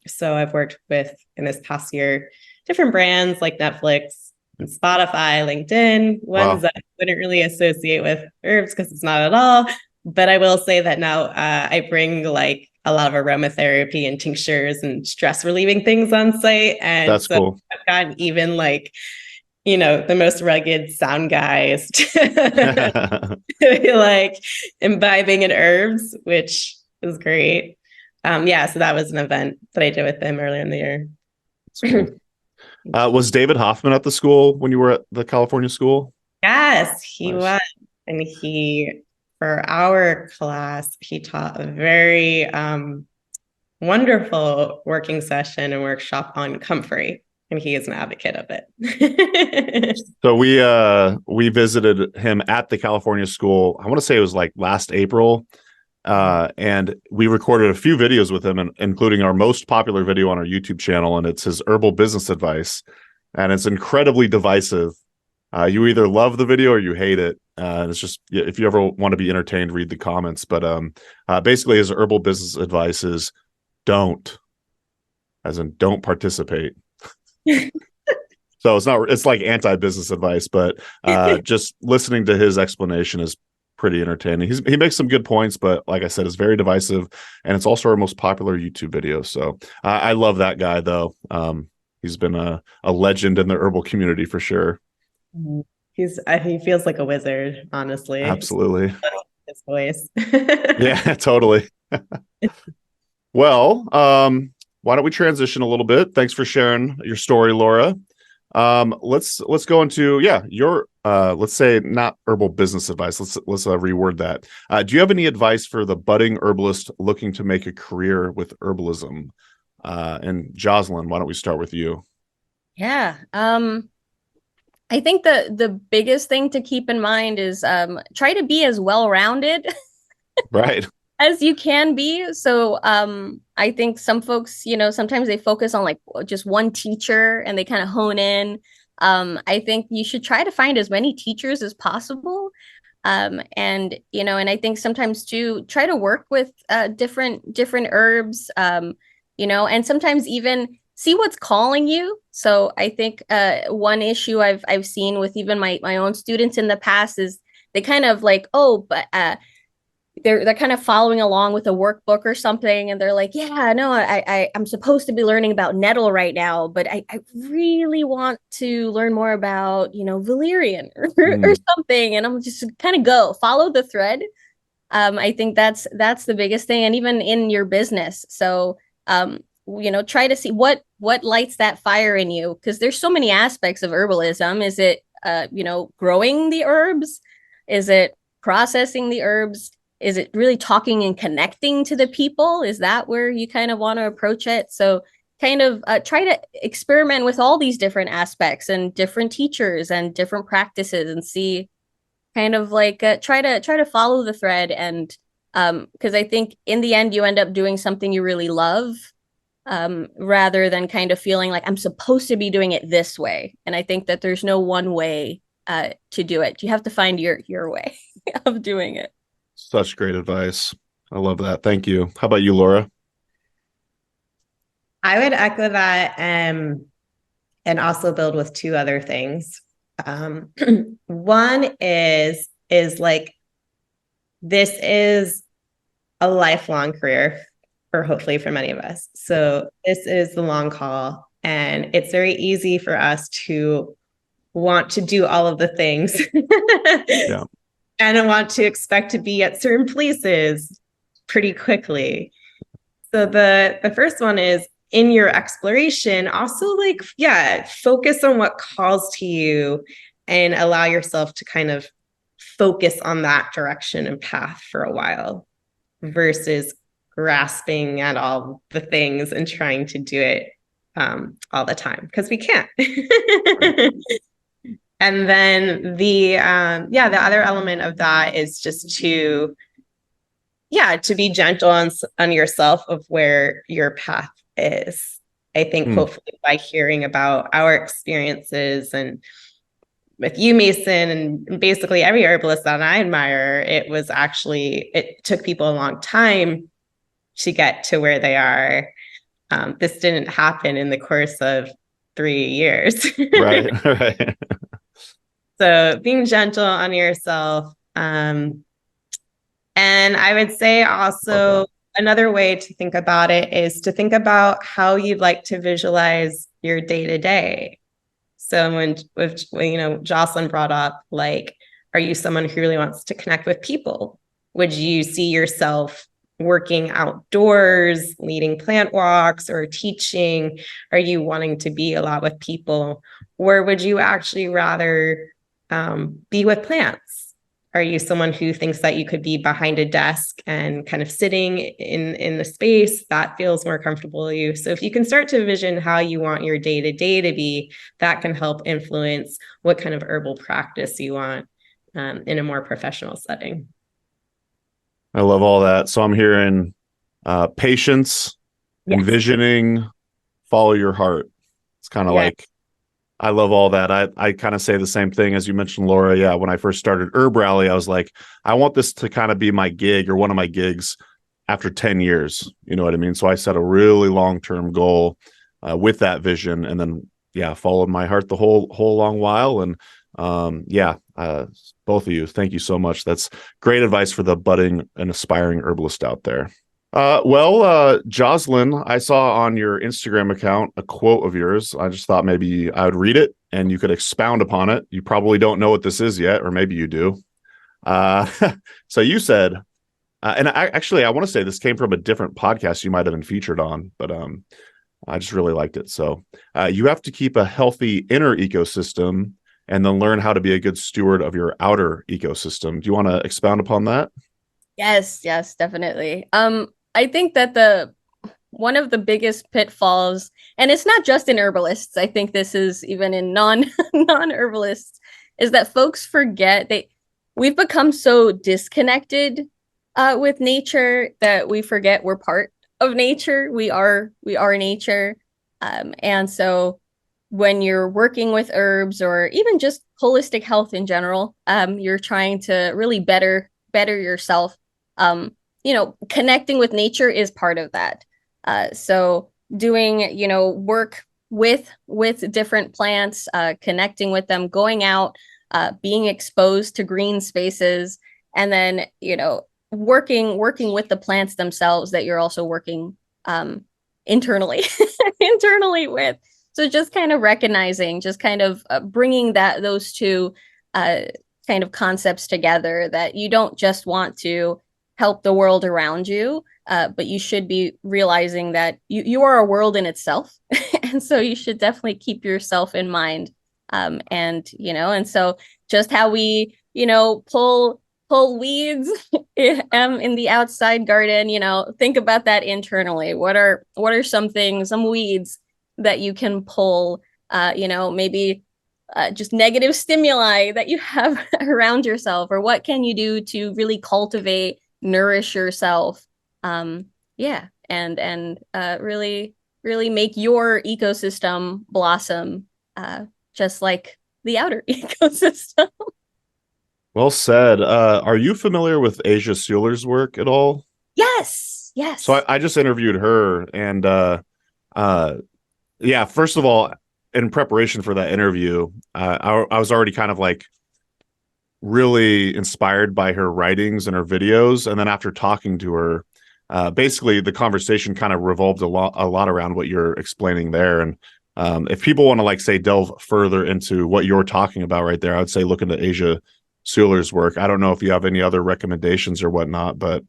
So I've worked with, in this past year, different brands like Netflix and Spotify, LinkedIn, ones that I wouldn't really associate with herbs because it's not at all. But I will say that now I bring like a lot of aromatherapy and tinctures and stress relieving things on site. And that's so cool. I've gotten even like, the most rugged sound guys like imbibing in herbs, which is great. So that was an event that I did with them earlier in the year. Cool. Was David Hoffman at the school when you were at the California school? Yes, he was. And for our class, he taught a very wonderful working session and workshop on comfrey, and he is an advocate of it. So we visited him at the California school. I want to say it was like last April. And we recorded a few videos with him, including our most popular video on our YouTube channel, and it's his herbal business advice. And it's incredibly divisive. You either love the video or you hate it. It's just, if you ever want to be entertained, read the comments. But basically his herbal business advice is don't, as in don't participate. So it's like anti-business advice, but just listening to his explanation is pretty entertaining. He makes some good points, but like I said, it's very divisive, and it's also our most popular YouTube video. So I love that guy, though. He's been a legend in the herbal community for sure. He feels like a wizard, honestly. Absolutely. His voice. Yeah, totally. Well, why don't we transition a little bit? Thanks for sharing your story, Laura. Let's go into your let's say not herbal business advice. Let's reword that. Do you have any advice for the budding herbalist looking to make a career with herbalism? And Jocelyn, why don't we start with you? Yeah. I think the biggest thing to keep in mind is try to be as well-rounded Right. as you can be. So I think some folks, sometimes they focus on like just one teacher and they kind of hone in. I think you should try to find as many teachers as possible. And I think sometimes too, try to work with different herbs, and sometimes even see what's calling you. So I think one issue I've seen with even my own students in the past is they kind of like, they're kind of following along with a workbook or something, and they're like, yeah, no, I'm supposed to be learning about nettle right now, but I really want to learn more about valerian or something, and I'm just kind of follow the thread. I think that's the biggest thing, and even in your business. So try to see what lights that fire in you, because there's so many aspects of herbalism. Is it growing the herbs? Is it processing the herbs? Is it really talking and connecting to the people? Is that where you kind of want to approach it? So kind of try to experiment with all these different aspects and different teachers and different practices, and see kind of like try to follow the thread. And because I think in the end you end up doing something you really love, rather than kind of feeling like I'm supposed to be doing it this way. And I think that there's no one way to do it. You have to find your way of doing it. Such great advice. I love that. Thank you. How about you, Laura? I would echo that, and also build with two other things. One is like, this is a lifelong career, or hopefully for many of us. So this is the long haul, and it's very easy for us to want to do all of the things. Yeah. And I want to expect to be at certain places pretty quickly. So the first one is, in your exploration, also focus on what calls to you and allow yourself to kind of focus on that direction and path for a while, versus grasping at all the things and trying to do it all the time, because we can't. And then the other element of that is just to be gentle on yourself of where your path is. I think hopefully by hearing about our experiences, and with you, Mason, and basically every herbalist that I admire, it took people a long time to get to where they are. This didn't happen in the course of 3 years. Right. So being gentle on yourself. And I would say also another way to think about it is to think about how you'd like to visualize your day-to-day. So when Jocelyn brought up, like, are you someone who really wants to connect with people? Would you see yourself working outdoors, leading plant walks, or teaching? Are you wanting to be a lot with people? Or would you actually rather be with plants? Are you someone who thinks that you could be behind a desk and kind of sitting in the space that feels more comfortable to you? So if you can start to envision how you want your day-to-day to be, that can help influence what kind of herbal practice you want in a more professional setting. I love all that. So I'm hearing patience, Yes. envisioning, follow your heart. It's kind of like, I love all that. I kind of say the same thing as you mentioned, Laura. Yeah, when I first started Herb Rally, I was like, I want this to kind of be my gig or one of my gigs after 10 years. You know what I mean? So I set a really long-term goal with that vision, and then followed my heart the whole long while. And both of you, thank you so much. That's great advice for the budding and aspiring herbalist out there. Jocelyn, I saw on your Instagram account a quote of yours. I just thought maybe I would read it and you could expound upon it. You probably don't know what this is yet, or maybe you do. So you said, and I want to say this came from a different podcast you might have been featured on, but I just really liked it. So you have to keep a healthy inner ecosystem and then learn how to be a good steward of your outer ecosystem. Do you want to expound upon that? Yes, definitely. I think that one of the biggest pitfalls, and it's not just in herbalists, I think this is even in non-herbalists, is that folks forget we've become so disconnected with nature that we forget we're part of nature. We are nature. And so when you're working with herbs or even just holistic health in general, you're trying to really better yourself. Connecting with nature is part of that. So doing, work with different plants, connecting with them, going out, being exposed to green spaces, and then, working with the plants themselves that you're also working internally with. So just kind of recognizing, just kind of bringing those two kind of concepts together, that you don't just want to help the world around you, but you should be realizing that you are a world in itself. And so you should definitely keep yourself in mind. And so just how we, pull weeds in the outside garden, think about that internally. What are some weeds that you can pull, maybe just negative stimuli that you have around yourself, or what can you do to really cultivate, nourish yourself, and really make your ecosystem blossom, just like the outer ecosystem. Well said. Are you familiar with Asia Seuler's work at all? Yes. So I just interviewed her, and first of all, in preparation for that interview, I was already kind of like really inspired by her writings and her videos. And then after talking to her, basically the conversation kind of revolved a lot around what you're explaining there. And if people want to delve further into what you're talking about right there, I would say look into Asia Seuler's work. I don't know if you have any other recommendations or whatnot, but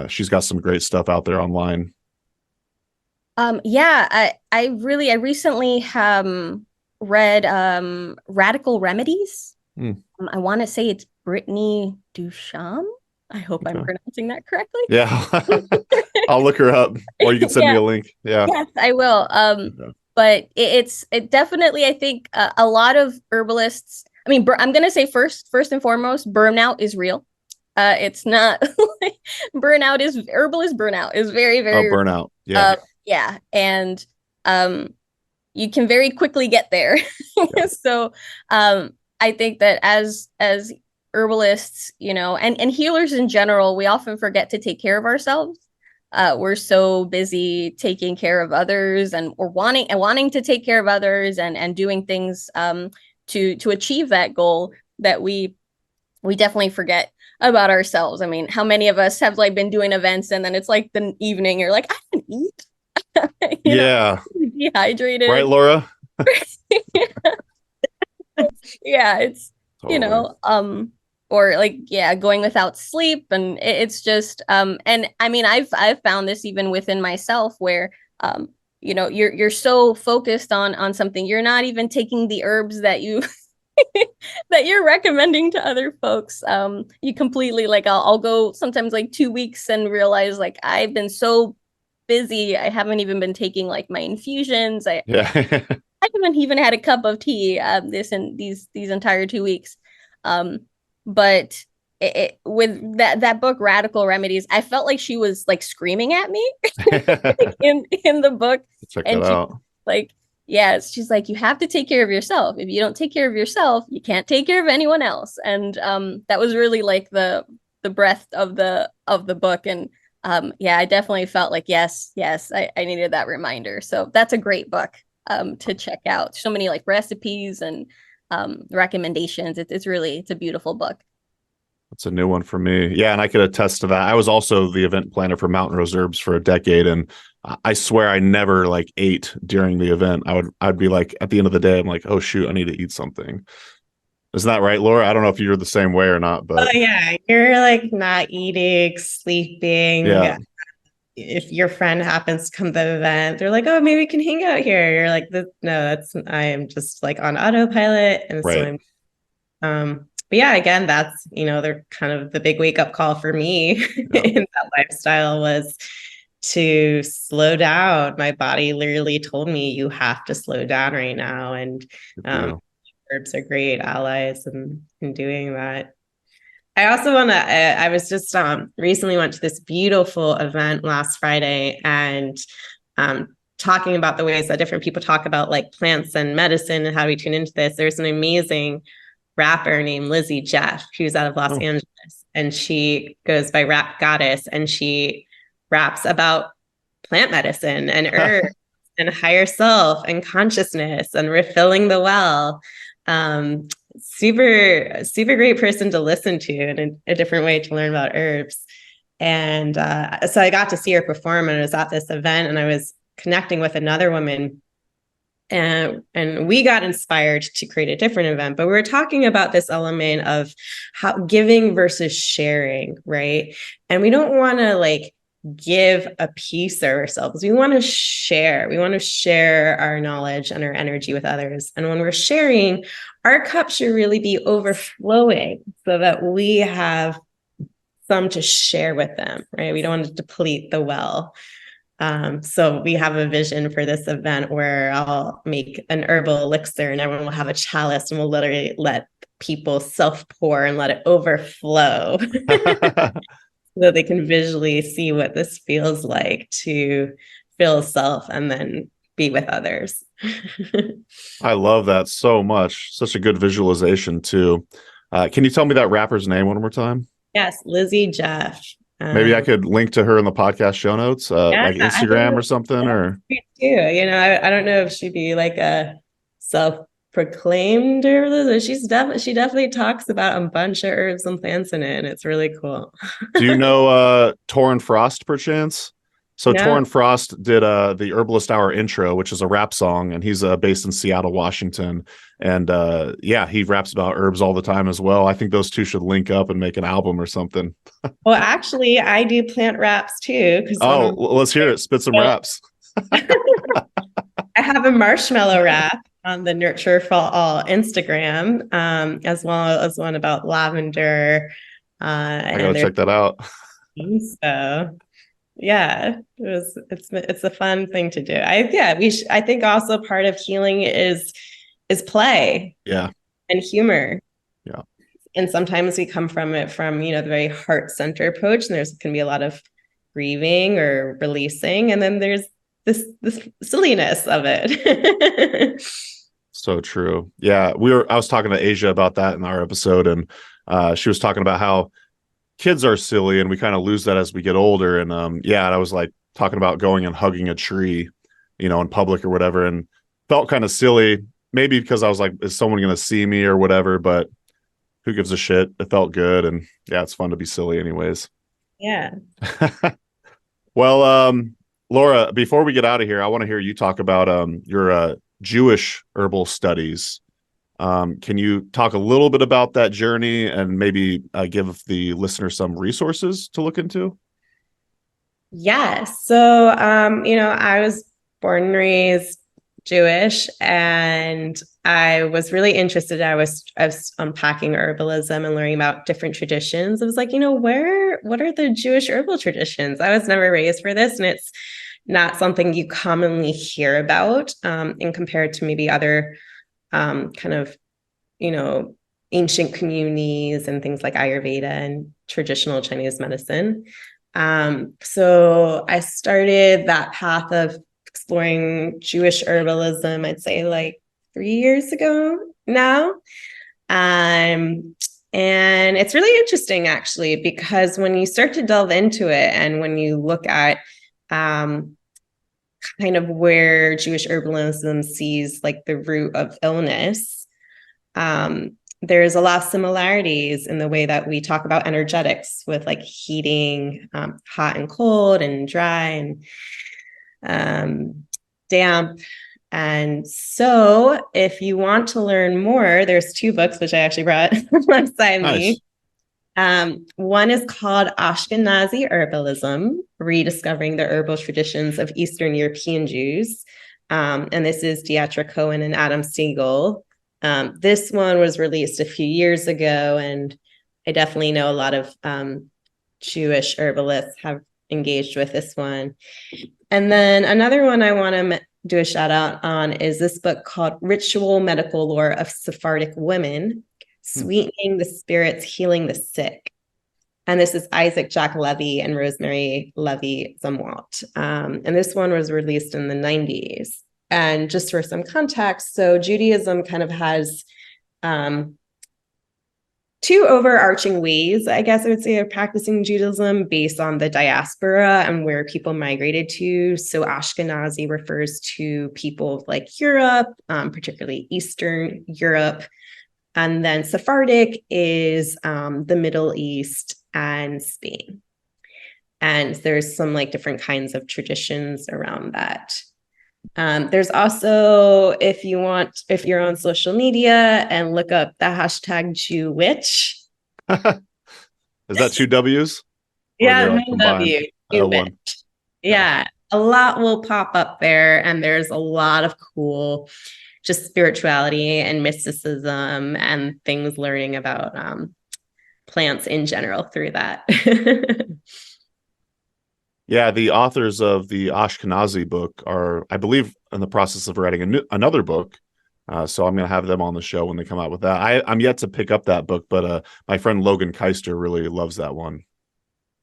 she's got some great stuff out there online. I recently read Radical Remedies. I want to say it's Brittany Duchamp. I hope I'm pronouncing that correctly. Yeah. I'll look her up, or you can send me a link. Yeah. Yes, I will. But it definitely, I think a lot of herbalists, I mean, I'm going to say first and foremost, burnout is real. It's not herbalist burnout is very, very burnout. Yeah. And you can very quickly get there. Yeah. So I think that as herbalists, and healers in general, we often forget to take care of ourselves. We're so busy taking care of others or wanting to take care of others and doing things to achieve that goal, that we definitely forget about ourselves. I mean, how many of us have been doing events and then it's the evening, you're like, I didn't eat. Dehydrated. Right, Laura? Yeah, it's totally. Or going without sleep, and it's just and I mean I've found this even within myself, where you're so focused on something, you're not even taking the herbs that you that you're recommending to other folks. You completely like I'll go sometimes like 2 weeks and realize like I've been so busy. I haven't even been taking like my infusions. Yeah. I haven't even had a cup of tea these entire 2 weeks. But with that book, Radical Remedies, I felt like she was like screaming at me in the book. Check And that she out. like, yeah, she's like, you have to take care of yourself. If you don't take care of yourself, you can't take care of anyone else. And that was really like the breadth of the book. And yeah, I definitely felt like yes, I needed that reminder. So that's a great book to check out. So many like recipes and recommendations. It's a beautiful book. It's a new one for me. Yeah, and I could attest to that. I was also the event planner for Mountain Rose Herbs for a decade, and I swear I never like ate during the event. I'd be like at the end of the day, I'm like, oh shoot, I need to eat something. Isn't that right, Laura? I don't know if you're the same way or not, but Oh yeah, you're like not eating, sleeping. yeah, If your friend happens to come to the event, they're like, "Oh, maybe we can hang out here." You're like, "No, that's I am just like on autopilot." And so right. but yeah, again, that's they're kind of the big wake up call for me Yeah. in that lifestyle was to slow down. My body literally told me you have to slow down right now, and Good deal. herbs are great allies in doing that. I also want to, I was just recently went to this beautiful event last Friday and talking about the ways that different people talk about like plants and medicine and how we tune into this. There's an amazing rapper named Lizzie Jeff, who's out of Los Oh. Angeles, and she goes by Rap Goddess, and she raps about plant medicine and herbs and higher self and consciousness and refilling the well. Super great person to listen to and a different way to learn about herbs. And so I got to see her perform, and I was at this event, and I was connecting with another woman, and we got inspired to create a different event. But we were talking about this element of how giving versus sharing, right? And we don't want to like give a piece of ourselves. We want to share. We want to share our knowledge and our energy with others. And when we're sharing, our cup should really be overflowing so that we have some to share with them, right? We don't want to deplete the well. So we have a vision for this event where I'll make an herbal elixir and everyone will have a chalice, and we'll literally let people self-pour and let it overflow so that they can visually see what this feels like to fill self and then be with others. I love that so much. Such a good visualization too. Can you tell me that rapper's name one more time? Yes, Lizzie Jeff. Maybe I could link to her in the podcast show notes, like Instagram or something, or too. I don't know if she'd be like a self-proclaimed herbalist. She definitely talks about a bunch of herbs and plants in it, and it's really cool. do you know Torrin Frost perchance? So No. Torrin Frost did the Herbalist Hour intro, which is a rap song, and he's based in Seattle, Washington. And yeah, he raps about herbs all the time as well. I think those two should link up and make an album or something. Well, actually, I do plant raps too. Oh, let's hear it. Spit some raps. I have a marshmallow wrap on the Nurture for All Instagram, as well as one about lavender. I gotta check that out. So yeah, it's a fun thing to do. I think also part of healing is play. Yeah. And humor. Yeah. And sometimes we come from the very heart-centered approach, and there's can be a lot of grieving or releasing, and then there's this silliness of it. So true. Yeah, I was talking to Asia about that in our episode, and she was talking about how kids are silly and we kind of lose that as we get older. And and I was like talking about going and hugging a tree, in public or whatever, and felt kind of silly, maybe because I was like, is someone going to see me or whatever? But who gives a shit? It felt good. And yeah, it's fun to be silly anyways. Yeah. Well, Laura, before we get out of here, I want to hear you talk about your Jewish herbal studies. Can you talk a little bit about that journey and maybe give the listener some resources to look into? Yes. So, I was born and raised Jewish, and I was really interested. I was unpacking herbalism and learning about different traditions. I was like, what are the Jewish herbal traditions? I was never raised for this, and it's not something you commonly hear about, and compared to maybe other kind of, ancient communities and things like Ayurveda and traditional Chinese medicine. So I started that path of exploring Jewish herbalism, I'd say like 3 years ago now. And it's really interesting, actually, because when you start to delve into it and when you look at kind of where Jewish herbalism sees like the root of illness, there's a lot of similarities in the way that we talk about energetics with like heating, hot and cold and dry and damp. And so if you want to learn more, there's 2 books, which I actually brought alongside me. One is called Ashkenazi Herbalism, Rediscovering the Herbal Traditions of Eastern European Jews. And this is Dietra Cohen and Adam Siegel. This one was released a few years ago, and I definitely know a lot of Jewish herbalists have engaged with this one. And then another one I want to do a shout out on is this book called Ritual Medical Lore of Sephardic Women, Sweetening the Spirits, Healing the Sick. And this is Isaac Jack Levy and Rosemary Levy Zumwalt. And this one was released in the 90s. And just for some context, so Judaism kind of has 2 overarching ways, I guess I would say, of practicing Judaism based on the diaspora and where people migrated to. So Ashkenazi refers to people like Europe, particularly Eastern Europe. And then Sephardic is the Middle East and Spain. And there's some like different kinds of traditions around that. There's also, if you're on social media and look up the hashtag Jewwitch. Is that 2 W's? Yeah, no W. One. Yeah, a lot will pop up there, and there's a lot of cool just spirituality and mysticism and things learning about plants in general through that. Yeah, the authors of the Ashkenazi book are, I believe, in the process of writing another book. So I'm going to have them on the show when they come out with that. I'm yet to pick up that book, but my friend Logan Keister really loves that one.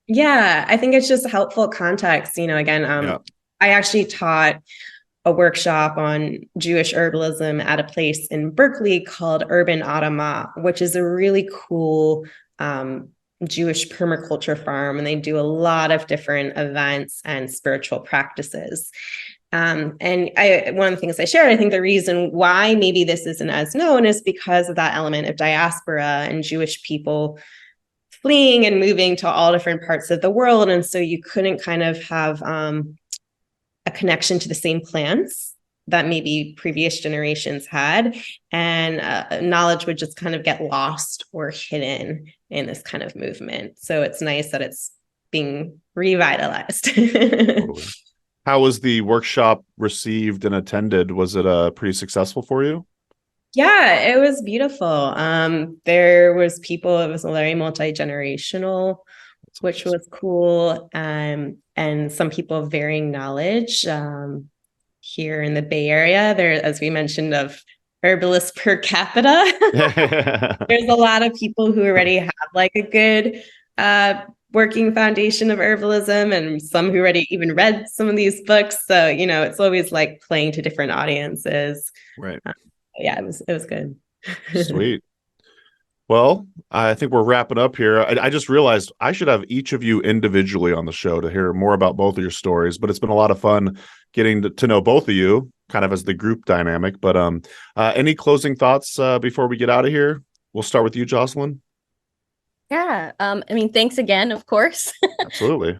Yeah, I think it's just helpful context. Again, I actually taught a workshop on Jewish herbalism at a place in Berkeley called Urban Adamah, which is a really cool Jewish permaculture farm, and they do a lot of different events and spiritual practices. And one of the things I shared, I think the reason why maybe this isn't as known is because of that element of diaspora and Jewish people fleeing and moving to all different parts of the world. And so you couldn't kind of have a connection to the same plants that maybe previous generations had, and knowledge would just kind of get lost or hidden in this kind of movement. So it's nice that it's being revitalized. Totally. How was the workshop received and attended? Was it pretty successful for you? Yeah, it was beautiful. There was people, it was very multi-generational, which was cool. And some people of varying knowledge. Here in the Bay Area, there, as we mentioned, of herbalists per capita. There's a lot of people who already have like a good working foundation of herbalism, and some who already even read some of these books. So, it's always like playing to different audiences. Right. Yeah, it was good. Sweet. Well, I think we're wrapping up here. I just realized I should have each of you individually on the show to hear more about both of your stories, but it's been a lot of fun getting to know both of you kind of as the group dynamic. But any closing thoughts before we get out of here? We'll start with you, Jocelyn. Yeah. Thanks again, of course. Absolutely.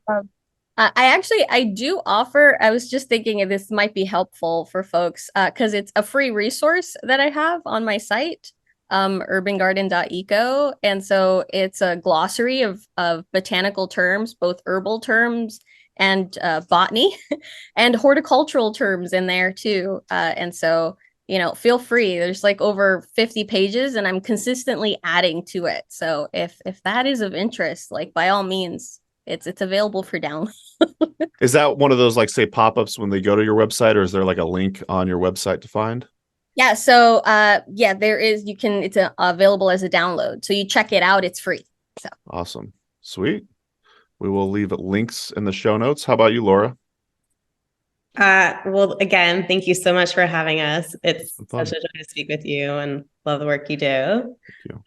I do offer, I was just thinking this might be helpful for folks because it's a free resource that I have on my site, HerbGarden.eco. And so it's a glossary of botanical terms, both herbal terms and botany and horticultural terms in there too. And so, feel free. There's like over 50 pages and I'm consistently adding to it. So if that is of interest, like by all means, it's available for download. Is that one of those, like, say, pop-ups when they go to your website, or is there like a link on your website to find? Yeah. So there is, it's available as a download. So you check it out. It's free. So Awesome. Sweet. We will leave links in the show notes. How about you, Laura? Well, again, thank you so much for having us. It's Fun. such a joy to speak with you and love the work you do. you.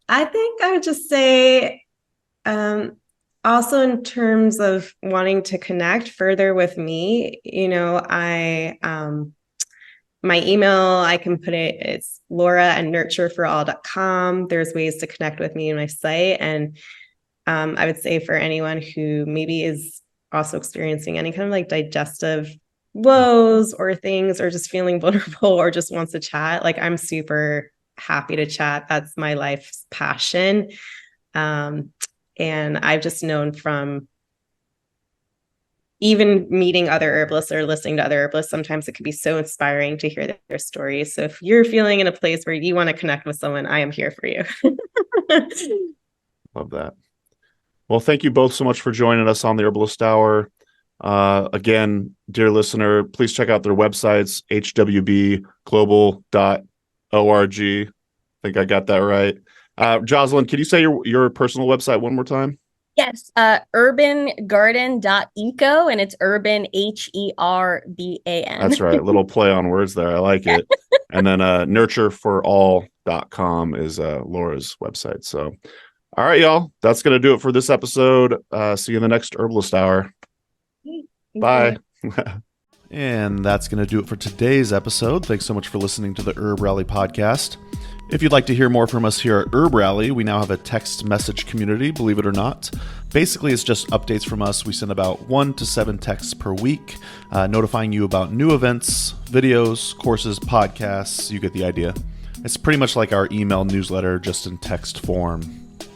I think I would just say, also in terms of wanting to connect further with me, my email, I can put it's laura@nurtureforall.com. There's ways to connect with me on my site. And I would say for anyone who maybe is also experiencing any kind of like digestive woes or things, or just feeling vulnerable or just wants to chat, like I'm super happy to chat. That's my life's passion. And I've just known from even meeting other herbalists or listening to other herbalists, sometimes it can be so inspiring to hear their stories. So if you're feeling in a place where you want to connect with someone, I am here for you. Love that. Well, thank you both so much for joining us on the Herbalist Hour. Again, dear listener, please check out their websites, hwbglobal.org. I think I got that right. Jocelyn, can you say your personal website one more time? yes, HerbGarden.eco, and it's Urban HERBAN. That's right. A little play on words there. I like it. And then nurtureforall.com is Laura's website. So, all right, y'all. That's going to do it for this episode. See you in the next Herbalist Hour. Bye. And that's going to do it for today's episode. Thanks so much for listening to the Herb Rally podcast. If you'd like to hear more from us here at Herb Rally, we now have a text message community, believe it or not. Basically, it's just updates from us. We send about 1 to 7 texts per week, notifying you about new events, videos, courses, podcasts. You get the idea. It's pretty much like our email newsletter, just in text form.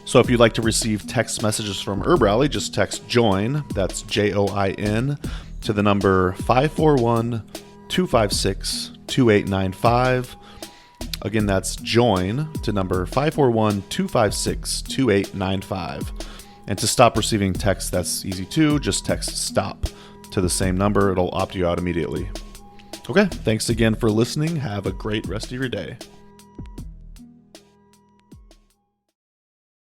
So if you'd like to receive text messages from Herb Rally, just text JOIN, that's JOIN, to the number 541-256-2895. Again, that's JOIN to number 541-256-2895. And to stop receiving texts, that's easy too. Just text STOP to the same number. It'll opt you out immediately. Okay, thanks again for listening. Have a great rest of your day.